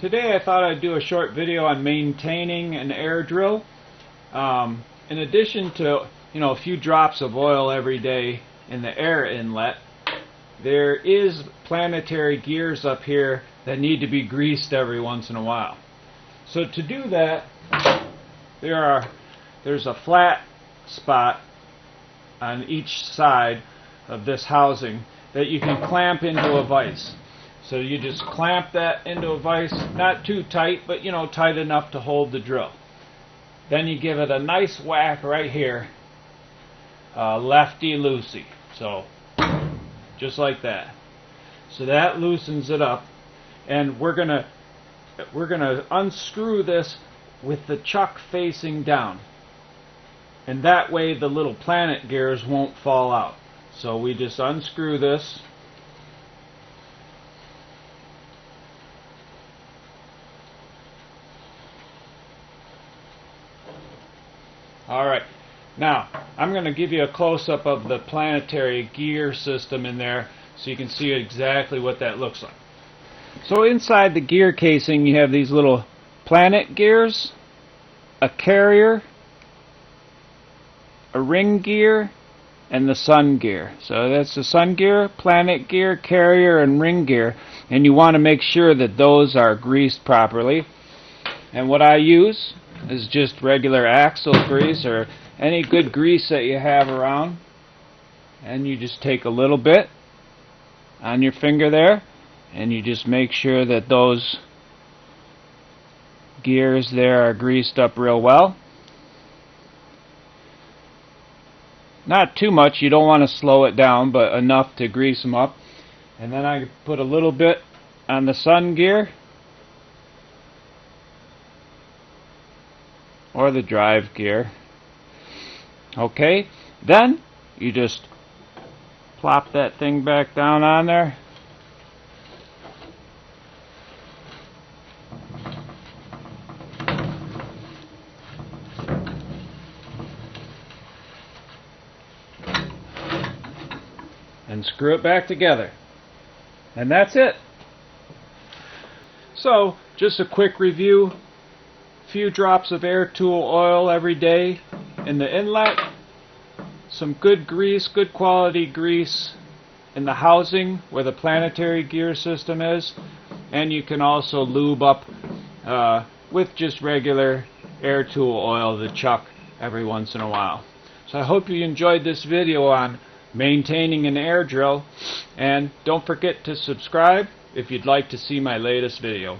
Today I thought I'd do a short video on maintaining an air drill. In addition to a few drops of oil every day in the air inlet, there is planetary gears up here that need to be greased every once in a while. So to do that, there's a flat spot on each side of this housing that you can clamp into a vise. So you just clamp that into a vise, not too tight, but tight enough to hold the drill. Then you give it a nice whack right here, lefty-loosey. So just like that. So that loosens it up, and we're gonna unscrew this with the chuck facing down, and that way the little planet gears won't fall out. So we just unscrew this. Alright, now I'm going to give you a close-up of the planetary gear system in there so you can see exactly what that looks like. So inside the gear casing you have these little planet gears, a carrier, a ring gear, and the sun gear. So that's the sun gear, planet gear, carrier, and ring gear, and you want to make sure that those are greased properly. And what I use is just regular axle grease or any good grease that you have around, and you just take a little bit on your finger there and you just make sure that those gears there are greased up real well. Not too much, you don't want to slow it down, but enough to grease them up. And then I put a little bit on the sun gear or the drive gear. Okay, then you just plop that thing back down on there. And screw it back together. And that's it. So, just a quick review. Few drops of air tool oil every day in the inlet, some good grease, good quality grease in the housing where the planetary gear system is, and you can also lube up with just regular air tool oil, the chuck, every once in a while. So I hope you enjoyed this video on maintaining an air drill, and don't forget to subscribe if you'd like to see my latest video.